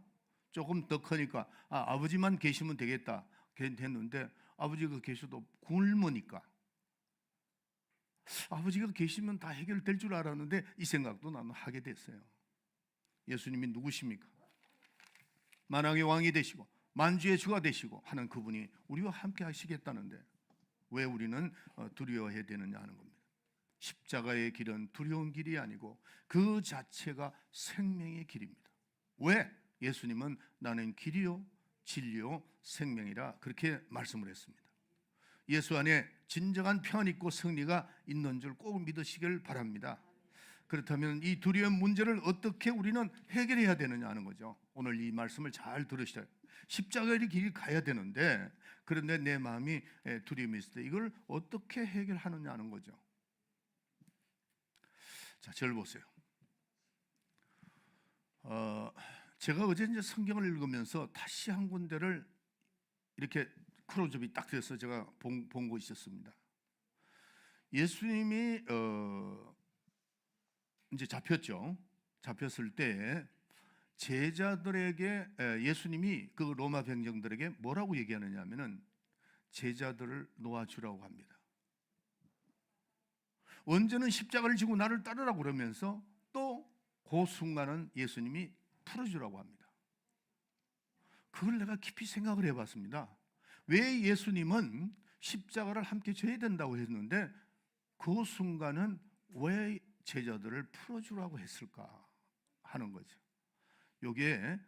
조금 더 크니까 아버지만 계시면 되겠다 했는데 아버지가 계셔도 굶으니까 아버지가 계시면 다 해결될 줄 알았는데 이 생각도 나는 하게 됐어요. 예수님이 누구십니까? 만왕의 왕이 되시고 만주의 주가 되시고 하는 그분이 우리와 함께 하시겠다는데 왜 우리는 두려워해야 되느냐 하는 겁니다. 십자가의 길은 두려운 길이 아니고 그 자체가 생명의 길입니다. 왜? 예수님은 나는 길이요 진리요 생명이라 그렇게 말씀을 했습니다. 예수 안에 진정한 평안 있고 승리가 있는 줄 꼭 믿으시길 바랍니다. 그렇다면 이 두려운 문제를 어떻게 우리는 해결해야 되느냐 하는 거죠. 오늘 이 말씀을 잘 들으시죠. 십자가의 길을 가야 되는데 그런데 내 마음이 두려움이 있을 때 이걸 어떻게 해결하느냐 하는 거죠. 자, 저를 보세요. 제가 어제 이제 성경을 읽으면서 다시 한 군데를 이렇게 크로즈업이 딱 돼서 제가 본 곳이 있었습니다. 예수님이 이제 잡혔죠. 잡혔을 때 제자들에게 예수님이 그 로마 병정들에게 뭐라고 얘기하느냐 하면은 제자들을 놓아주라고 합니다. 언제는 십자가를 지고 나를 따르라고 그러면서 또 그 순간은 예수님이 풀어주라고 합니다. 그걸 내가 깊이 생각을 해봤습니다. 왜 예수님은 십자가를 함께 져야 된다고 했는데 그 순간은 왜 제자들을 풀어주라고 했을까 하는 거죠. 여기에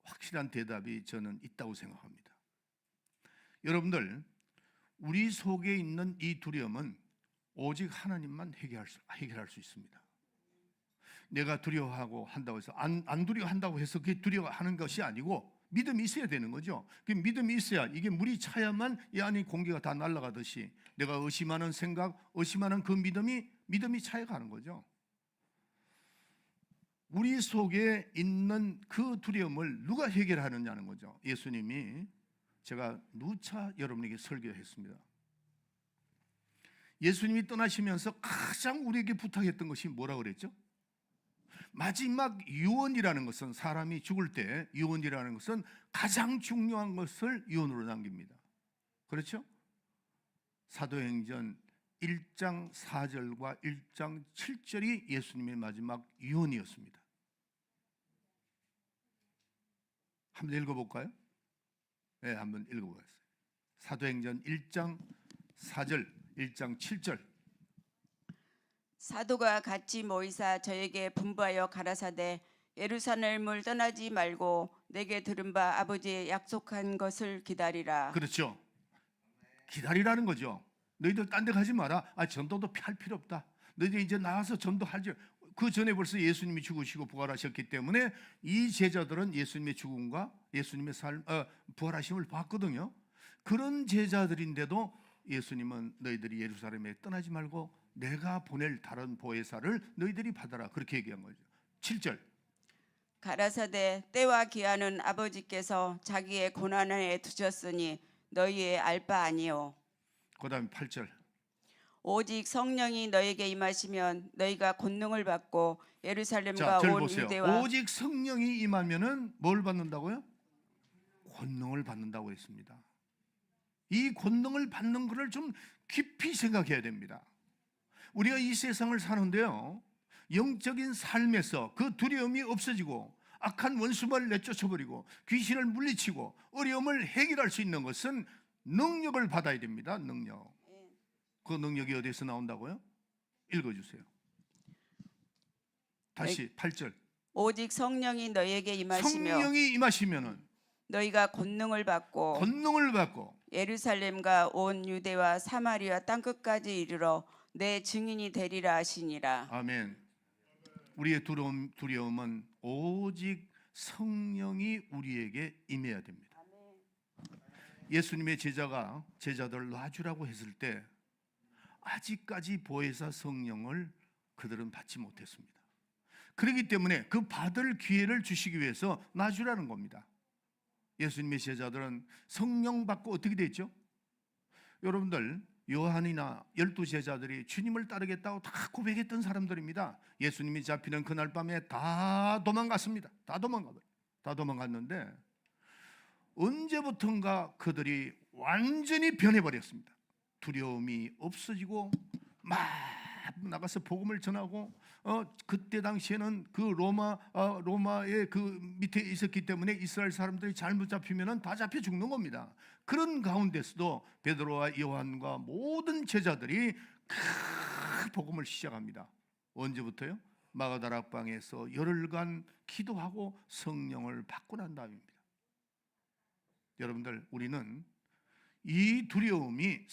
확실한 대답이 저는 있다고 생각합니다. 여러분들, 우리 속에 있는 이 두려움은 오직 하나님만 해결할 수 있습니다. 내가 두려워하고 한다고 해서 안 두려워한다고 해서 그게 두려워하는 것이 아니고 믿음이 있어야 되는 거죠. 그 믿음이 있어야, 이게 물이 차야만 이 안에 공기가 다 날아가듯이 내가 의심하는 생각, 의심하는 그 믿음이 차야가는 거죠. 우리 속에 있는 그 두려움을 누가 해결하느냐는 거죠. 예수님이, 제가 누차 여러분에게 설교했습니다. 예수님이 떠나시면서 가장 우리에게 부탁했던 것이 뭐라고 그랬죠? 마지막 유언이라는 것은, 사람이 죽을 때 유언이라는 것은 가장 중요한 것을 유언으로 남깁니다. 그렇죠? 사도행전 1장 4절과 1장 7절이 예수님의 마지막 유언이었습니다. 한번 읽어볼까요? 네, 한번 읽어보겠습니다. 사도행전 1장 4절, 1장 7절. 사도가 같이 모이사 저에게 분부하여 가라사대 예루살렘을 떠나지 말고 내게 들은 바 아버지의 약속한 것을 기다리라. 그렇죠. 기다리라는 거죠. 너희들 딴 데 가지 마라. 전도도 할 필요 없다. 너희들 이제 나와서 전도하지. 그 전에 벌써 예수님이 죽으시고 부활하셨기 때문에 이 제자들은 예수님의 죽음과 예수님의 부활하심을 봤거든요. 그런 제자들인데도 예수님은 너희들이 예루살렘에 떠나지 말고 내가 보낼 다른 보혜사를 너희들이 받아라, 그렇게 얘기한 거죠. 7절. 가라사대 때와 기한은 아버지께서 자기의 고난에 두셨으니 너희의 알 바 아니요. 그 다음에 8절. 오직 성령이 너에게 임하시면 너희가 권능을 받고 자, 예루살렘과 절 온 보세요. 유대와 오직 성령이 임하면은 뭘 받는다고요? 권능을 받는다고 했습니다. 이 권능을 받는 것을 좀 깊이 생각해야 됩니다. 우리가 이 세상을 사는데요, 영적인 삶에서 그 두려움이 없어지고 악한 원수를 내쫓아버리고 귀신을 물리치고 어려움을 해결할 수 있는 것은 능력을 받아야 됩니다. 능력. 그 능력이 어디에서 나온다고요? 읽어주세요. 다시 8절. 오직 성령이 너에게 임하시며 성령이 임하시면은 너희가 권능을 받고 예루살렘과 온 유대와 사마리아 땅끝까지 이르러 내 증인이 되리라 하시니라. 아멘. 우리의 두려움은 오직 성령이 우리에게 임해야 됩니다. 예수님의 제자들을 놔주라고 했을 때 아직까지 보혜사 성령을 그들은 받지 못했습니다. 그렇기 때문에 그 받을 기회를 주시기 위해서 놔주라는 겁니다. 예수님의 제자들은 성령 받고 어떻게 됐죠? 여러분들, 요한이나 12제자들이 주님을 따르겠다고 다 고백했던 사람들입니다. 예수님이 잡히는 그날 밤에 다 도망갔습니다. 다 도망갔는데 언제부턴가 그들이 완전히 변해버렸습니다. 두려움이 없어지고 막 나가서 복음을 전하고, 그때 당시에는 그 로마의 그 밑에 있었기 때문에 이스라엘 사람들이 잘못 잡히면은 다 잡혀 죽는 겁니다. 그런 가운데서도 베드로와 요한과 모든 제자들이 큰 복음을 시작합니다. 언제부터요? 마가다락방에서 열흘간 기도하고 성령을 받고 난 다음입니다. 여러분들, 우리는 이 두려움이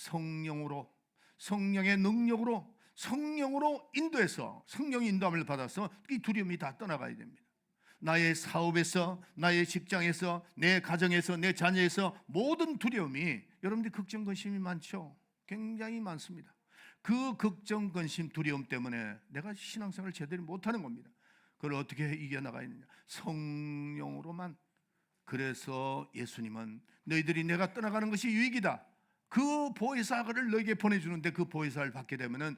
성령의 능력으로, 성령으로 인도해서, 성령의 인도함을 받아서 이 두려움이 다 떠나가야 됩니다. 나의 사업에서, 나의 직장에서, 내 가정에서, 내 자녀에서 모든 두려움이, 여러분들 걱정, 근심이 많죠? 굉장히 많습니다. 그 걱정, 근심, 두려움 때문에 내가 신앙생활을 제대로 못하는 겁니다. 그걸 어떻게 이겨나가야 되느냐? 성령으로만. 그래서 예수님은 너희들이 내가 떠나가는 것이 유익이다, 그 보혜사를 너에게 보내주는데 그 보혜사를 받게 되면은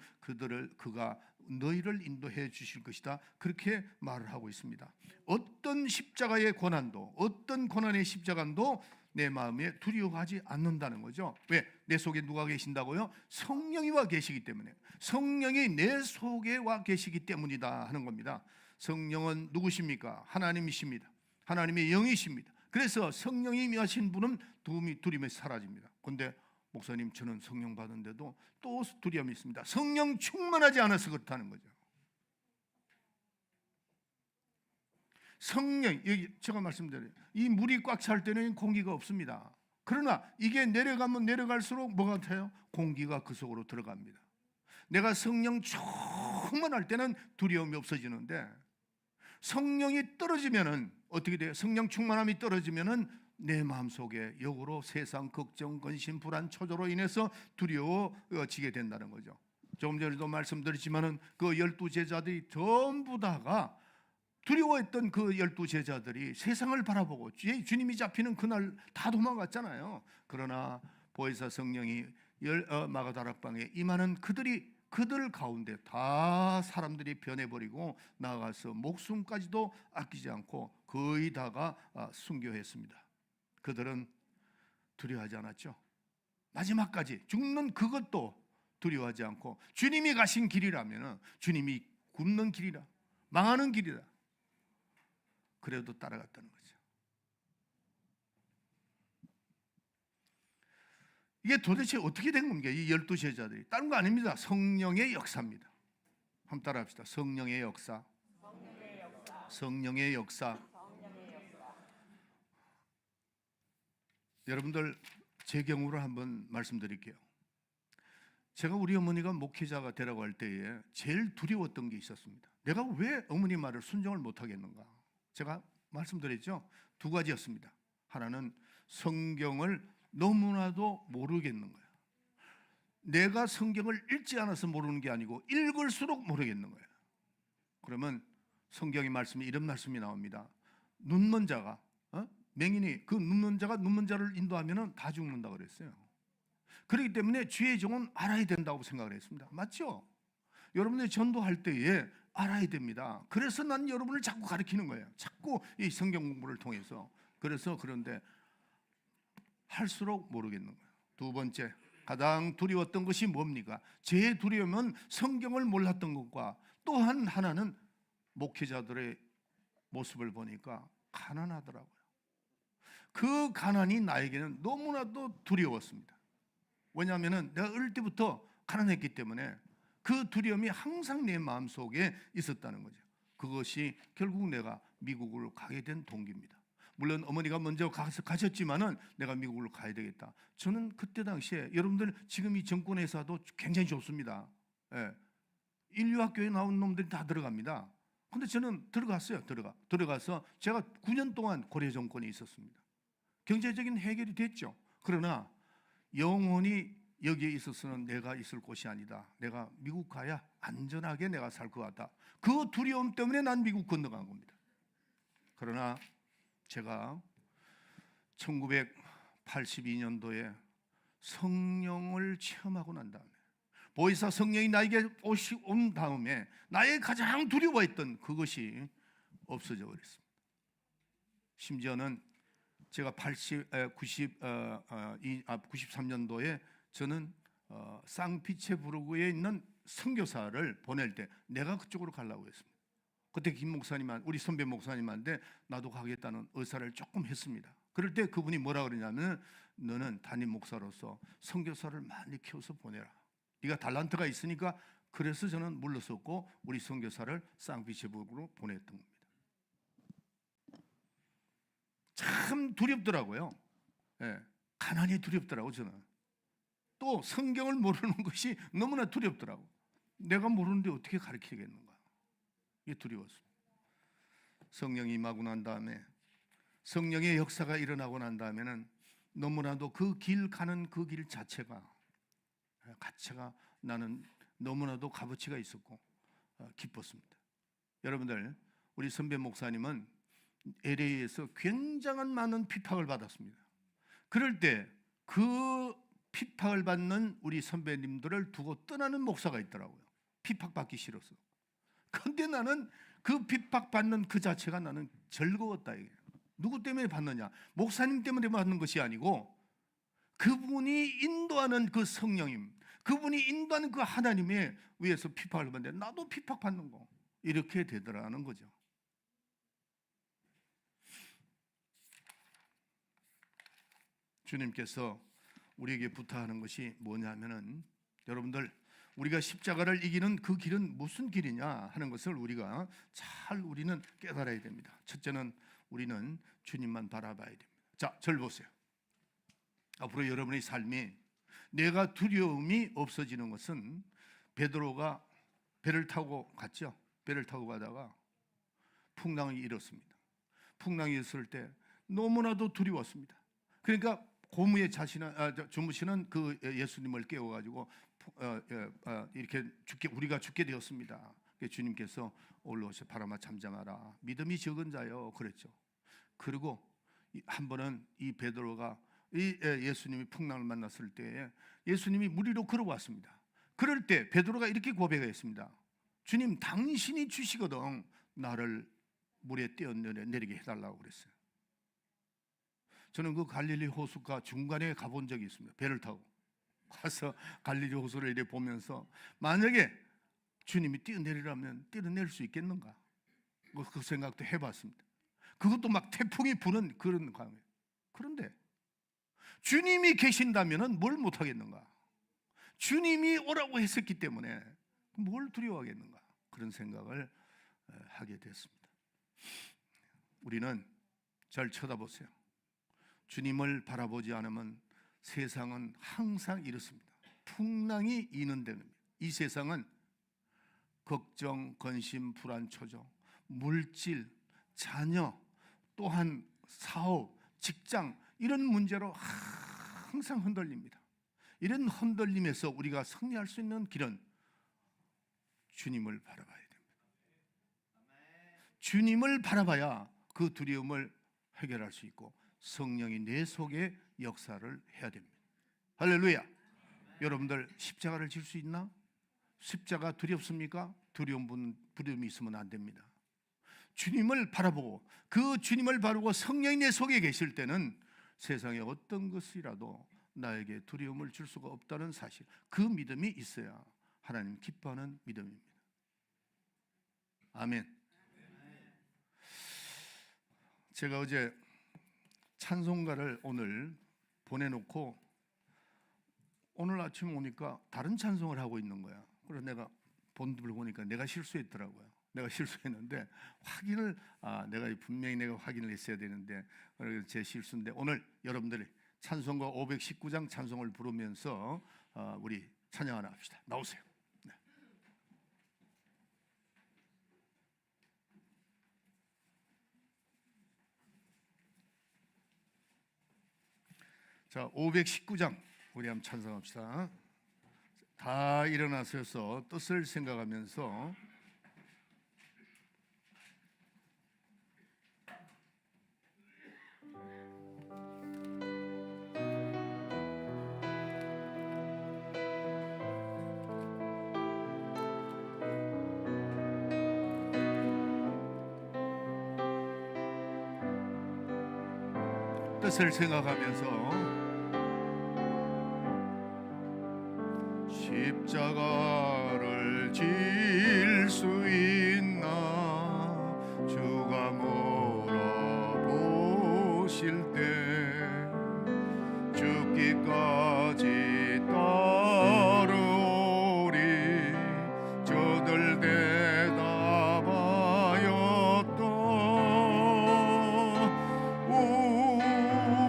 그가 너희를 인도해 주실 것이다. 그렇게 말을 하고 있습니다. 어떤 십자가의 고난도, 어떤 고난의 십자가도 내 마음에 두려워하지 않는다는 거죠. 왜? 내 속에 누가 계신다고요? 성령이 와 계시기 때문에. 성령이 내 속에 와 계시기 때문이다 하는 겁니다. 성령은 누구십니까? 하나님이십니다. 하나님의 영이십니다. 그래서 성령이 임하신 분은 두려움이 사라집니다. 그런데 목사님, 저는 성령 받은데도 또 두려움이 있습니다. 성령 충만하지 않아서 그렇다는 거죠. 성령, 여기 제가 말씀드려요. 이 물이 꽉 찰 때는 공기가 없습니다. 그러나 이게 내려가면 내려갈수록 뭐가 돼요? 공기가 그 속으로 들어갑니다. 내가 성령 충만할 때는 두려움이 없어지는데, 성령이 떨어지면은 어떻게 돼요? 성령 충만함이 떨어지면은 내 마음속에 역으로 세상 걱정, 근심, 불안, 초조로 인해서 두려워지게 된다는 거죠. 조금 전에도 말씀드렸지만은 그 12제자들이 전부 다가 두려워했던 그 12제자들이 세상을 바라보고 주님이 잡히는 그날 다 도망갔잖아요. 그러나 보혜사 성령이 마가다락방에 임하는 그들 가운데 다 사람들이 변해버리고 나아가서 목숨까지도 아끼지 않고 거의 다가 순교했습니다. 그들은 두려워하지 않았죠. 마지막까지 죽는 그것도 두려워하지 않고 주님이 가신 길이라면, 주님이 굽는 길이라, 망하는 길이라, 그래도 따라갔다는 거죠. 이게 도대체 어떻게 된 겁니까? 이 12제자들이 다른 거 아닙니다. 성령의 역사입니다. 한번 따라 합시다. 성령의 역사. 성령의 역사. 여러분들, 제 경우를 한번 말씀드릴게요. 제가 우리 어머니가 목회자가 되라고 할 때에 제일 두려웠던 게 있었습니다. 내가 왜 어머니 말을 순종을 못하겠는가? 제가 말씀드렸죠. 두 가지였습니다. 하나는 성경을 너무나도 모르겠는 거예요. 내가 성경을 읽지 않아서 모르는 게 아니고 읽을수록 모르겠는 거예요. 그러면 성경의 말씀에 이런 말씀이 나옵니다. 눈먼 자가, 맹인이 그 눈먼 자가 눈먼 자를 인도하면 다 죽는다 그랬어요. 그렇기 때문에 주의 종은 알아야 된다고 생각을 했습니다. 맞죠? 여러분들이 전도할 때에 알아야 됩니다. 그래서 난 여러분을 자꾸 가르치는 거예요. 자꾸 이 성경 공부를 통해서. 그런데 할수록 모르겠는 거예요. 두 번째, 가장 두려웠던 것이 뭡니까? 제 두려움은 성경을 몰랐던 것과 또한 하나는 목회자들의 모습을 보니까 가난하더라고요. 그 가난이 나에게는 너무나도 두려웠습니다. 왜냐하면 내가 어릴 때부터 가난했기 때문에 그 두려움이 항상 내 마음속에 있었다는 거죠. 그것이 결국 내가 미국으로 가게 된 동기입니다. 물론 어머니가 먼저 가셨지만은 내가 미국으로 가야 되겠다. 저는 그때 당시에, 여러분들 지금 이 정권회사도 굉장히 좋습니다. 인류학교에 나온 놈들이 다 들어갑니다. 근데 저는 들어갔어요. 들어가서 제가 9년 동안 고려 정권에 있었습니다. 경제적인 해결이 됐죠. 그러나 영원히 여기에 있어서는 내가 있을 곳이 아니다. 내가 미국 가야 안전하게 내가 살 것 같다. 그 두려움 때문에 난 미국 건너간 겁니다. 그러나 제가 1982년도에 성령을 체험하고 난 다음에, 보혜사 성령이 나에게 온 다음에 나의 가장 두려워했던 그것이 없어져 버렸습니다. 심지어는 제가 93년도에 저는 상피체부르크에 있는 선교사를 보낼 때 내가 그쪽으로 가려고 했습니다. 그때 김 목사님, 우리 선배 목사님한테 나도 가겠다는 의사를 조금 했습니다. 그럴 때 그분이 뭐라 그러냐면, 너는 담임 목사로서 선교사를 많이 키워서 보내라. 네가 달란트가 있으니까. 그래서 저는 물러섰고 우리 선교사를 상피체부르크로 보냈던 겁니다. 참 두렵더라고요. 가난이 두렵더라고요. 저는 또 성경을 모르는 것이 너무나 두렵더라고요. 내가 모르는데 어떻게 가르치겠는가. 이게 두려웠습니다. 성령이 임하고 난 다음에, 성령의 역사가 일어나고 난 다음에는 너무나도 그 길 가는 그 길 자체가 나는 너무나도 값어치가 있었고 기뻤습니다. 여러분들, 우리 선배 목사님은 LA에서 굉장한 많은 핍박을 받았습니다. 그럴 때 그 핍박을 받는 우리 선배님들을 두고 떠나는 목사가 있더라고요. 핍박받기 싫어서. 근데 나는 그 핍박받는 그 자체가 나는 즐거웠다 이게. 누구 때문에 받느냐? 목사님 때문에 받는 것이 아니고 그분이 인도하는 그 성령님, 그분이 인도하는 그 하나님에 위해서 핍박을 받는데 나도 핍박받는 거. 이렇게 되더라는 거죠. 주님께서 우리에게 부탁하는 것이 뭐냐면은, 여러분들, 우리가 십자가를 이기는 그 길은 무슨 길이냐 하는 것을 우리가 잘 우리는 깨달아야 됩니다. 첫째는 우리는 주님만 바라봐야 됩니다. 자, 절 보세요. 앞으로 여러분의 삶이 내가 두려움이 없어지는 것은, 베드로가 배를 타고 갔죠. 배를 타고 가다가 풍랑이 일었습니다. 풍랑이 일었을 때 너무나도 두려웠습니다. 그러니까 고무에 주무시는 그 예수님을 깨워가지고 이렇게 우리가 죽게 되었습니다. 주님께서 올라오셔 바람아 잠잠하라, 믿음이 적은 자여 그랬죠. 그리고 한 번은 이 베드로가 예수님이 풍랑을 만났을 때 예수님이 물 위로 걸어왔습니다. 그럴 때 베드로가 이렇게 고백했습니다. 주님, 당신이 주시거든 나를 물에 뛰어내리게 해달라고 그랬어요. 저는 그 갈릴리 호수가 중간에 가본 적이 있습니다. 배를 타고 가서 갈릴리 호수를 이렇게 보면서, 만약에 주님이 뛰어내리라면 뛰어낼 수 있겠는가, 그 생각도 해봤습니다. 그것도 막 태풍이 부는 그런 강에. 그런데 주님이 계신다면 뭘 못하겠는가? 주님이 오라고 했었기 때문에 뭘 두려워하겠는가? 그런 생각을 하게 됐습니다. 우리는 잘 쳐다보세요. 주님을 바라보지 않으면 세상은 항상 이렇습니다. 풍랑이 이는데는, 이 세상은 걱정, 근심, 불안, 초조, 물질, 자녀, 또한 사업, 직장, 이런 문제로 항상 흔들립니다. 이런 흔들림에서 우리가 승리할 수 있는 길은 주님을 바라봐야 됩니다. 주님을 바라봐야 그 두려움을 해결할 수 있고 성령이 내 속에 역사를 해야 됩니다. 할렐루야. 여러분들 십자가를 질 수 있나? 십자가 두렵습니까? 두려움이 있으면 안 됩니다. 주님을 바라보고, 그 주님을 바라보고 성령이 내 속에 계실 때는 세상의 어떤 것이라도 나에게 두려움을 줄 수가 없다는 사실, 그 믿음이 있어야 하나님 기뻐하는 믿음입니다. 아멘. 제가 어제 찬송가를 오늘 보내놓고 오늘 아침 오니까 다른 찬송을 하고 있는 거야. 그래서 내가 본드를 보니까 내가 실수했더라고요. 내가 실수했는데 내가 분명히 확인을 했어야 되는데 제 실수인데, 오늘 여러분들이 찬송가 519장 찬송을 부르면서 우리 찬양 하나 합시다. 나오세요. 네. 자, 519장 우리 한번 찬송합시다. 다 일어나셔서 뜻을 생각하면서 뜻을 생각하면서 십자가를 질 수 있나 주가 물어보실 때 죽기까지 따르오리 저들 대답하였다.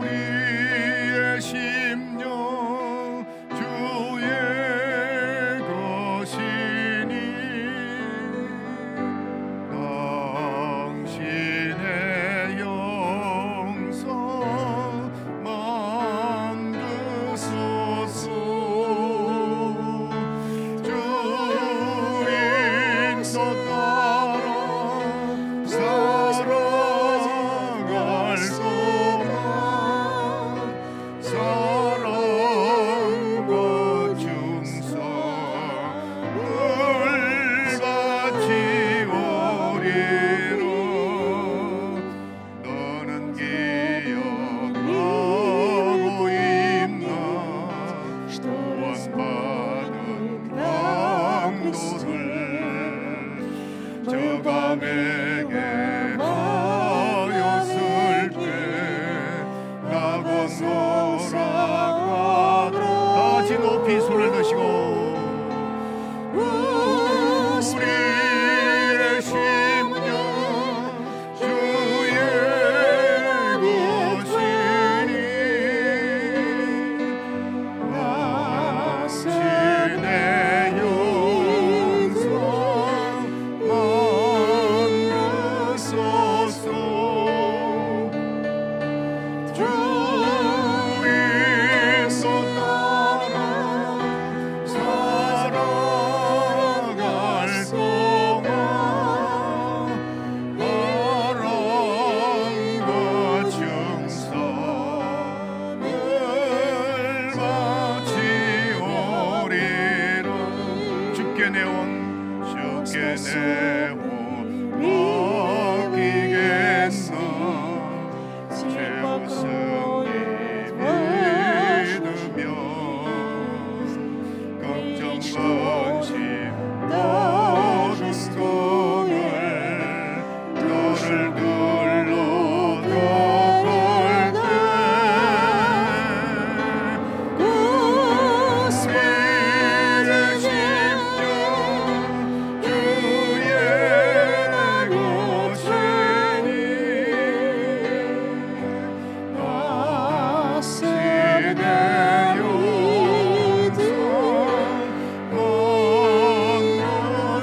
우리의 심령 주의 것이니 당신의 영성 십자가 매게 하였을 때 나 건너라가 다 같이 높이 손을 드시고 우리의 심령 주의 것이니 마치 내 영성 만드소서 주 인도 따라 살아갈 동안 바람과 증상을 마치오리라 주께 내온 맡기겠나 최우승이 믿으며 걱정 근심 모든 돈을 너를 둘러덮을 때 우리의 심령 주의 것이니 마치 내 영성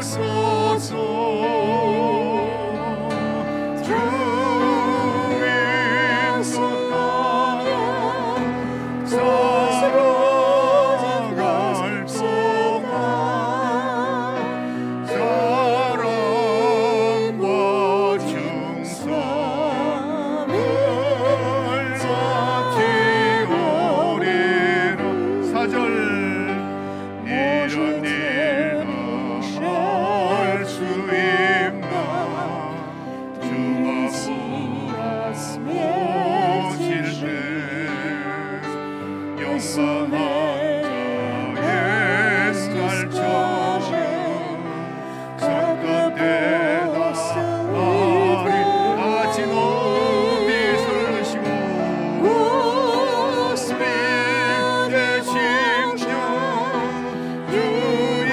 만드소서 주 인도 따라 살아갈 동안 사랑과 충성을 마치오리라 사절 이런 일 할 수 있나 주가 오실 때 영원한 자의 날처럼 성급되다 하리 같이 높이 손을 드시고 우리의 심령 주의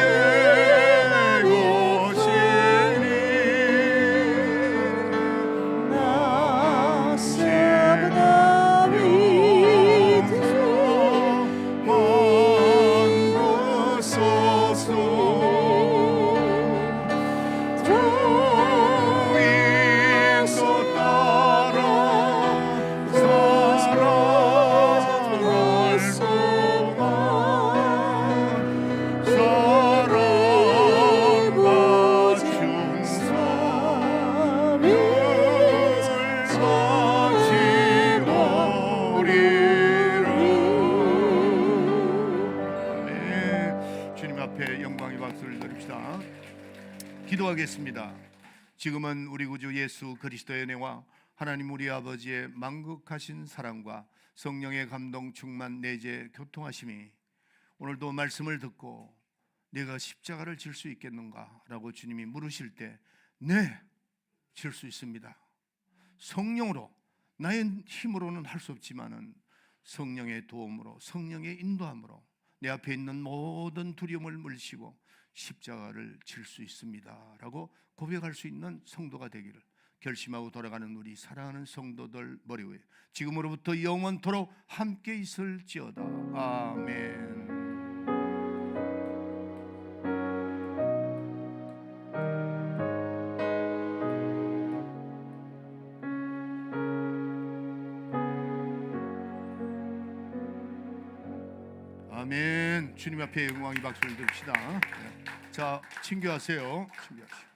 것이니 마치 내 영성 만드소서 주 인도 따라 살아갈 동안 사랑과 충성을 마치오리라. 아멘. 주님 앞에 영광의 박수를 드립시다. 기도하겠습니다. 지금은 우리 구주 예수 그리스도의 은혜와 하나님 우리 아버지의 만극하신 사랑과 성령의 감동 충만 내재 교통하심이 오늘도 말씀을 듣고 내가 십자가를 질 수 있겠는가 라고 주님이 물으실 때 네, 질 수 있습니다. 성령으로 나의 힘으로는 할 수 없지만은 성령의 도움으로 성령의 인도함으로 내 앞에 있는 모든 두려움을 물리치고 십자가를 질 수 있습니다 라고 고백할 수 있는 성도가 되기를 결심하고 돌아가는 우리 사랑하는 성도들 머리 위에 지금으로부터 영원토록 함께 있을지어다. 아멘. 아멘. 주님 앞에 영광의 박수를 드립시다. 자, 친교하세요. 친교하세요.